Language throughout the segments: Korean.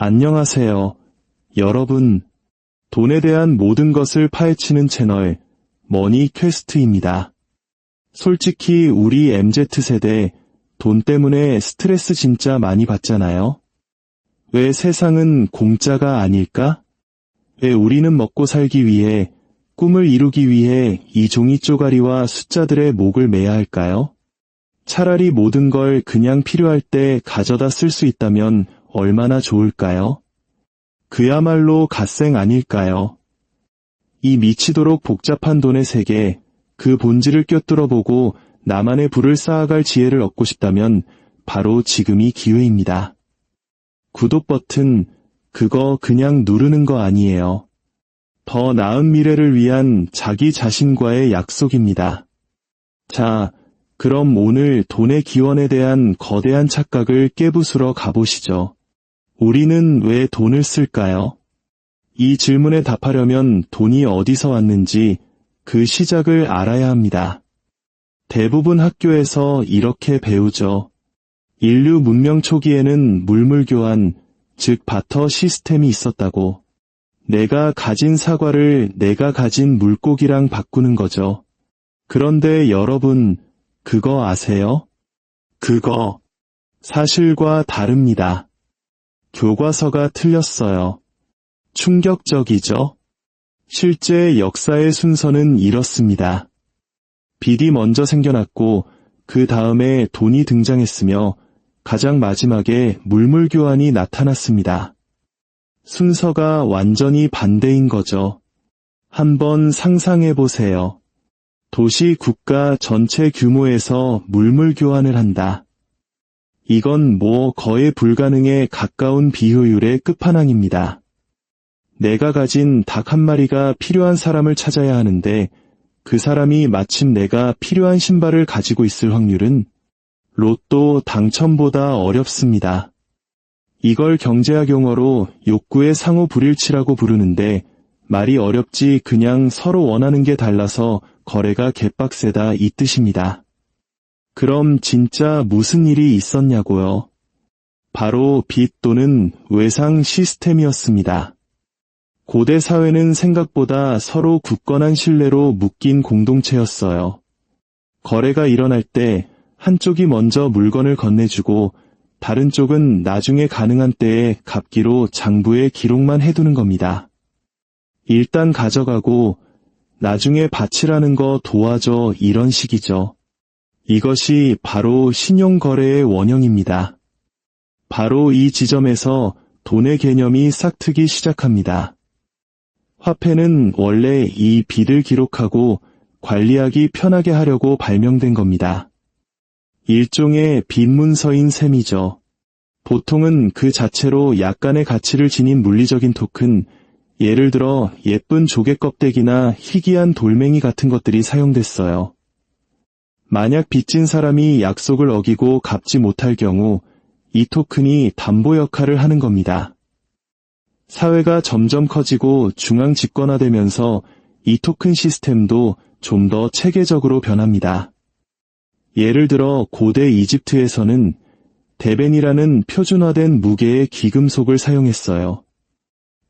안녕하세요. 여러분, 돈에 대한 모든 것을 파헤치는 채널 머니 퀘스트입니다. 솔직히 우리 MZ세대 돈 때문에 스트레스 진짜 많이 받잖아요. 왜 세상은 공짜가 아닐까? 왜 우리는 먹고 살기 위해, 꿈을 이루기 위해 이 종이 쪼가리와 숫자들의 목을 매야 할까요? 차라리 모든 걸 그냥 필요할 때 가져다 쓸 수 있다면 얼마나 좋을까요? 그야말로 갓생 아닐까요? 이 미치도록 복잡한 돈의 세계, 그 본질을 꿰뚫어보고 나만의 부를 쌓아갈 지혜를 얻고 싶다면 바로 지금이 기회입니다. 구독 버튼, 그거 그냥 누르는 거 아니에요. 더 나은 미래를 위한 자기 자신과의 약속입니다. 자, 그럼 오늘 돈의 기원에 대한 거대한 착각을 깨부수러 가보시죠. 우리는 왜 돈을 쓸까요? 이 질문에 답하려면 돈이 어디서 왔는지 그 시작을 알아야 합니다. 대부분 학교에서 이렇게 배우죠. 인류 문명 초기에는 물물교환, 즉 바터 시스템이 있었다고. 내가 가진 사과를 내가 가진 물고기랑 바꾸는 거죠. 그런데 여러분, 그거 아세요? 그거 사실과 다릅니다. 교과서가 틀렸어요. 충격적이죠? 실제 역사의 순서는 이렇습니다. 빚이 먼저 생겨났고 그 다음에 돈이 등장했으며 가장 마지막에 물물교환이 나타났습니다. 순서가 완전히 반대인 거죠. 한번 상상해 보세요. 도시 국가 전체 규모에서 물물교환을 한다. 이건 거의 불가능에 가까운 비효율의 끝판왕입니다. 내가 가진 닭 한 마리가 필요한 사람을 찾아야 하는데 그 사람이 마침 내가 필요한 신발을 가지고 있을 확률은 로또 당첨보다 어렵습니다. 이걸 경제학 용어로 욕구의 상호 불일치라고 부르는데 말이 어렵지 그냥 서로 원하는 게 달라서 거래가 개빡세다 이 뜻입니다. 그럼 진짜 무슨 일이 있었냐고요? 바로 빚 또는 외상 시스템이었습니다. 고대 사회는 생각보다 서로 굳건한 신뢰로 묶인 공동체였어요. 거래가 일어날 때 한쪽이 먼저 물건을 건네주고 다른 쪽은 나중에 가능한 때에 갚기로 장부에 기록만 해두는 겁니다. 일단 가져가고 나중에 바치라는 거 도와줘 이런 식이죠. 이것이 바로 신용거래의 원형입니다. 바로 이 지점에서 돈의 개념이 싹트기 시작합니다. 화폐는 원래 이 빚을 기록하고 관리하기 편하게 하려고 발명된 겁니다. 일종의 빚문서인 셈이죠. 보통은 그 자체로 약간의 가치를 지닌 물리적인 토큰, 예를 들어 예쁜 조개 껍데기나 희귀한 돌멩이 같은 것들이 사용됐어요. 만약 빚진 사람이 약속을 어기고 갚지 못할 경우 이 토큰이 담보 역할을 하는 겁니다. 사회가 점점 커지고 중앙 집권화되면서 이 토큰 시스템도 좀 더 체계적으로 변합니다. 예를 들어 고대 이집트에서는 데벤이라는 표준화된 무게의 귀금속을 사용했어요.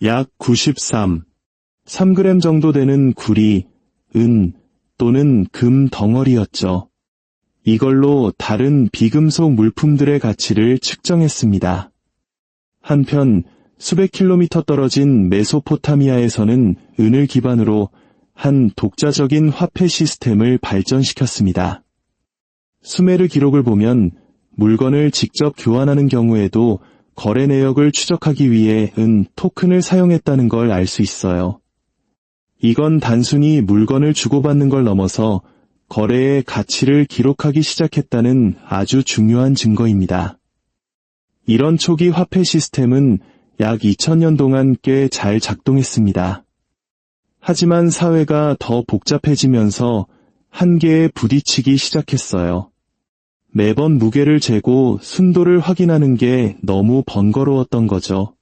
약 3g 정도 되는 구리, 은 또는 금 덩어리였죠. 이걸로 다른 비금속 물품들의 가치를 측정했습니다. 한편 수백 킬로미터 떨어진 메소포타미아에서는 은을 기반으로 한 독자적인 화폐 시스템을 발전시켰습니다. 수메르 기록을 보면 물건을 직접 교환하는 경우에도 거래 내역을 추적하기 위해 은 토큰을 사용했다는 걸 알 수 있어요. 이건 단순히 물건을 주고받는 걸 넘어서 거래의 가치를 기록하기 시작했다는 아주 중요한 증거입니다. 이런 초기 화폐 시스템은 약 2000년 동안 꽤 잘 작동했습니다. 하지만 사회가 더 복잡해지면서 한계에 부딪히기 시작했어요. 매번 무게를 재고 순도를 확인하는 게 너무 번거로웠던 거죠.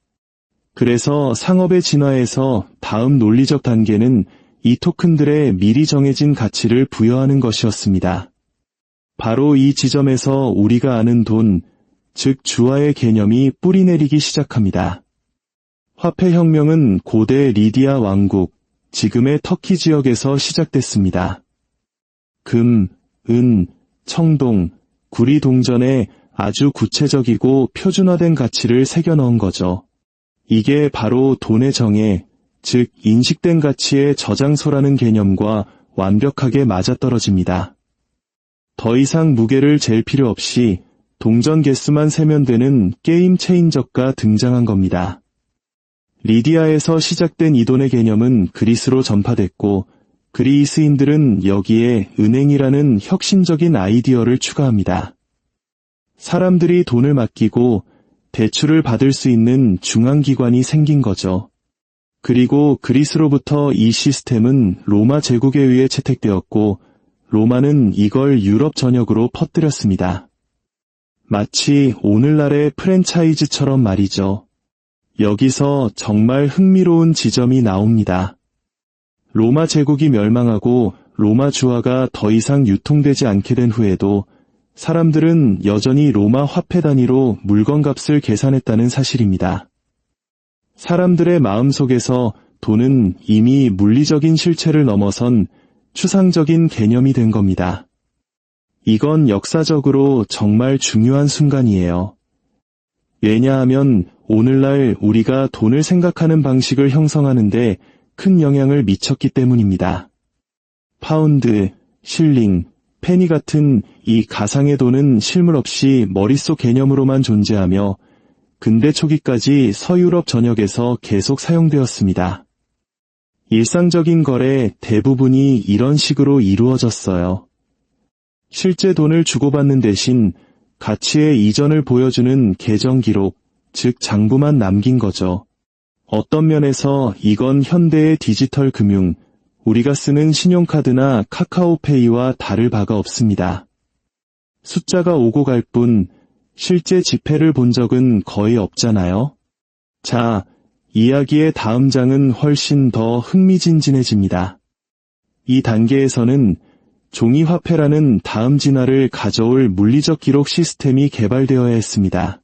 그래서 상업의 진화에서 다음 논리적 단계는 이 토큰들의 미리 정해진 가치를 부여하는 것이었습니다. 바로 이 지점에서 우리가 아는 돈, 즉 주화의 개념이 뿌리내리기 시작합니다. 화폐혁명은 고대 리디아 왕국, 지금의 터키 지역에서 시작됐습니다. 금, 은, 청동, 구리 동전에 아주 구체적이고 표준화된 가치를 새겨 넣은 거죠. 이게 바로 돈의 정의, 즉 인식된 가치의 저장소라는 개념과 완벽하게 맞아떨어집니다. 더 이상 무게를 잴 필요 없이 동전 개수만 세면 되는 게임 체인저가 등장한 겁니다. 리디아에서 시작된 이 돈의 개념은 그리스로 전파됐고 그리스인들은 여기에 은행이라는 혁신적인 아이디어를 추가합니다. 사람들이 돈을 맡기고 대출을 받을 수 있는 중앙기관이 생긴 거죠. 그리고 그리스로부터 이 시스템은 로마 제국에 의해 채택되었고 로마는 이걸 유럽 전역으로 퍼뜨렸습니다. 마치 오늘날의 프랜차이즈처럼 말이죠. 여기서 정말 흥미로운 지점이 나옵니다. 로마 제국이 멸망하고 로마 주화가 더 이상 유통되지 않게 된 후에도 사람들은 여전히 로마 화폐 단위로 물건값을 계산했다는 사실입니다. 사람들의 마음속에서 돈은 이미 물리적인 실체를 넘어선 추상적인 개념이 된 겁니다. 이건 역사적으로 정말 중요한 순간이에요. 왜냐하면 오늘날 우리가 돈을 생각하는 방식을 형성하는데 큰 영향을 미쳤기 때문입니다. 파운드, 실링, 페니 같은 이 가상의 돈은 실물 없이 머릿속 개념으로만 존재하며 근대 초기까지 서유럽 전역에서 계속 사용되었습니다. 일상적인 거래 대부분이 이런 식으로 이루어졌어요. 실제 돈을 주고받는 대신 가치의 이전을 보여주는 계정 기록, 즉 장부만 남긴 거죠. 어떤 면에서 이건 현대의 디지털 금융, 우리가 쓰는 신용카드나 카카오페이와 다를 바가 없습니다. 숫자가 오고 갈 뿐 실제 지폐를 본 적은 거의 없잖아요. 자, 이야기의 다음 장은 훨씬 더 흥미진진해집니다. 이 단계에서는 종이화폐라는 다음 진화를 가져올 물리적 기록 시스템이 개발되어야 했습니다.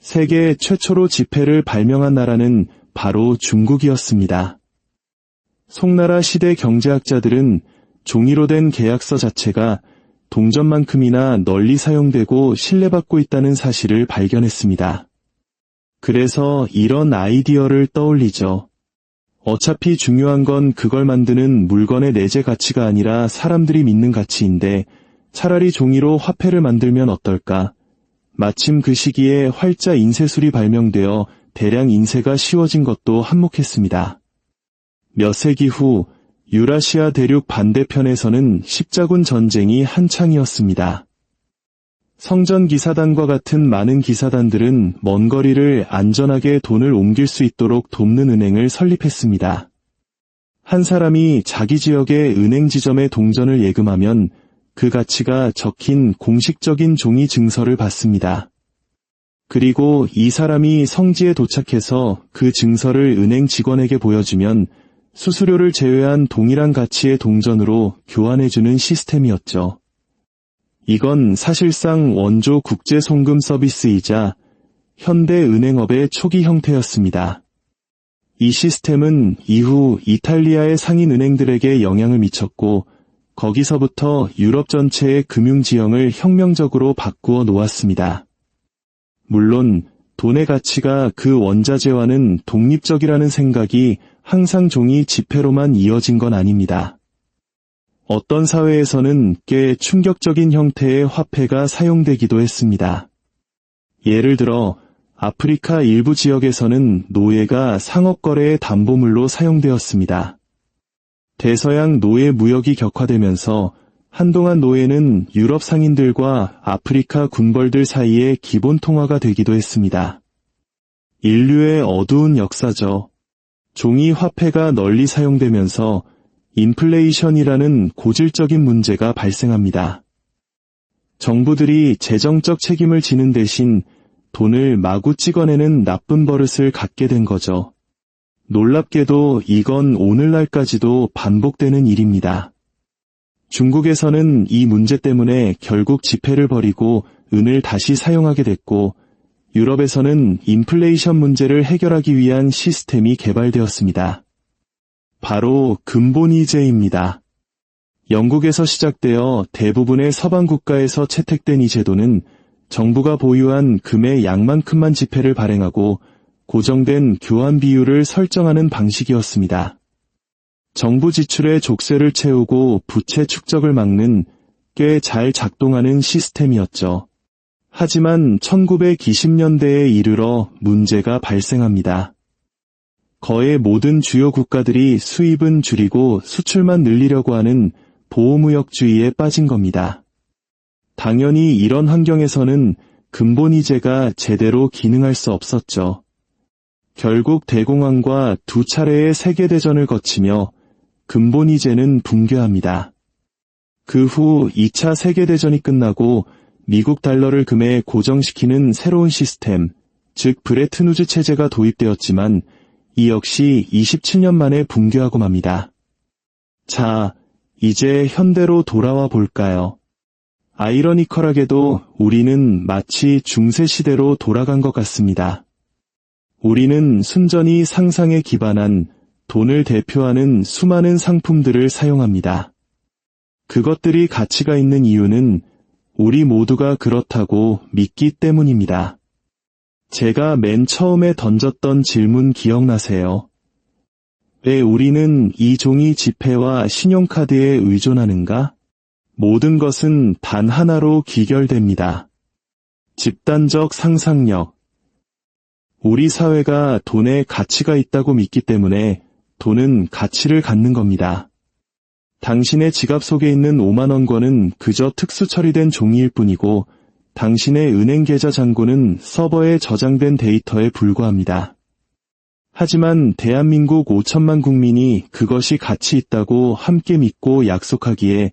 세계 최초로 지폐를 발명한 나라는 바로 중국이었습니다. 송나라 시대 경제학자들은 종이로 된 계약서 자체가 동전만큼이나 널리 사용되고 신뢰받고 있다는 사실을 발견했습니다. 그래서 이런 아이디어를 떠올리죠. 어차피 중요한 건 그걸 만드는 물건의 내재 가치가 아니라 사람들이 믿는 가치인데 차라리 종이로 화폐를 만들면 어떨까? 마침 그 시기에 활자 인쇄술이 발명되어 대량 인쇄가 쉬워진 것도 한몫했습니다. 몇 세기 후 유라시아 대륙 반대편에서는 십자군 전쟁이 한창이었습니다. 성전 기사단과 같은 많은 기사단들은 먼 거리를 안전하게 돈을 옮길 수 있도록 돕는 은행을 설립했습니다. 한 사람이 자기 지역의 은행 지점에 동전을 예금하면 그 가치가 적힌 공식적인 종이 증서를 받습니다. 그리고 이 사람이 성지에 도착해서 그 증서를 은행 직원에게 보여주면 수수료를 제외한 동일한 가치의 동전으로 교환해주는 시스템이었죠. 이건 사실상 원조 국제 송금 서비스이자 현대 은행업의 초기 형태였습니다. 이 시스템은 이후 이탈리아의 상인 은행들에게 영향을 미쳤고 거기서부터 유럽 전체의 금융 지형을 혁명적으로 바꾸어 놓았습니다. 물론 돈의 가치가 그 원자재와는 독립적이라는 생각이 항상 종이 지폐로만 이어진 건 아닙니다. 어떤 사회에서는 꽤 충격적인 형태의 화폐가 사용되기도 했습니다. 예를 들어 아프리카 일부 지역에서는 노예가 상업거래의 담보물로 사용되었습니다. 대서양 노예 무역이 격화되면서 한동안 노예는 유럽 상인들과 아프리카 군벌들 사이의 기본 통화가 되기도 했습니다. 인류의 어두운 역사죠. 종이 화폐가 널리 사용되면서 인플레이션이라는 고질적인 문제가 발생합니다. 정부들이 재정적 책임을 지는 대신 돈을 마구 찍어내는 나쁜 버릇을 갖게 된 거죠. 놀랍게도 이건 오늘날까지도 반복되는 일입니다. 중국에서는 이 문제 때문에 결국 지폐를 버리고 은을 다시 사용하게 됐고 유럽에서는 인플레이션 문제를 해결하기 위한 시스템이 개발되었습니다. 바로 근본이제입니다. 영국에서 시작되어 대부분의 서방 국가에서 채택된 이 제도는 정부가 보유한 금의 양만큼만 지폐를 발행하고 고정된 교환 비율을 설정하는 방식이었습니다. 정부 지출의 족쇄를 채우고 부채 축적을 막는 꽤 잘 작동하는 시스템이었죠. 하지만 1920년대에 이르러 문제가 발생합니다. 거의 모든 주요 국가들이 수입은 줄이고 수출만 늘리려고 하는 보호무역주의에 빠진 겁니다. 당연히 이런 환경에서는 근본이제가 제대로 기능할 수 없었죠. 결국 대공황과 두 차례의 세계대전을 거치며 근본이제는 붕괴합니다. 그 후 2차 세계대전이 끝나고 미국 달러를 금에 고정시키는 새로운 시스템, 즉 브레튼 우즈 체제가 도입되었지만 이 역시 27년 만에 붕괴하고 맙니다. 자, 이제 현대로 돌아와 볼까요? 아이러니컬하게도 우리는 마치 중세시대로 돌아간 것 같습니다. 우리는 순전히 상상에 기반한 돈을 대표하는 수많은 상품들을 사용합니다. 그것들이 가치가 있는 이유는 우리 모두가 그렇다고 믿기 때문입니다. 제가 맨 처음에 던졌던 질문 기억나세요? 왜 우리는 이 종이 지폐와 신용카드에 의존하는가? 모든 것은 단 하나로 귀결됩니다. 집단적 상상력. 우리 사회가 돈에 가치가 있다고 믿기 때문에 돈은 가치를 갖는 겁니다. 당신의 지갑 속에 있는 5만원권은 그저 특수 처리된 종이일 뿐이고 당신의 은행 계좌 잔고는 서버에 저장된 데이터에 불과합니다. 하지만 대한민국 5천만 국민이 그것이 가치 있다고 함께 믿고 약속하기에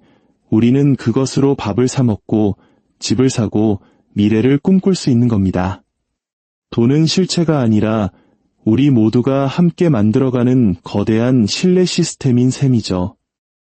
우리는 그것으로 밥을 사 먹고 집을 사고 미래를 꿈꿀 수 있는 겁니다. 돈은 실체가 아니라 우리 모두가 함께 만들어가는 거대한 신뢰 시스템인 셈이죠.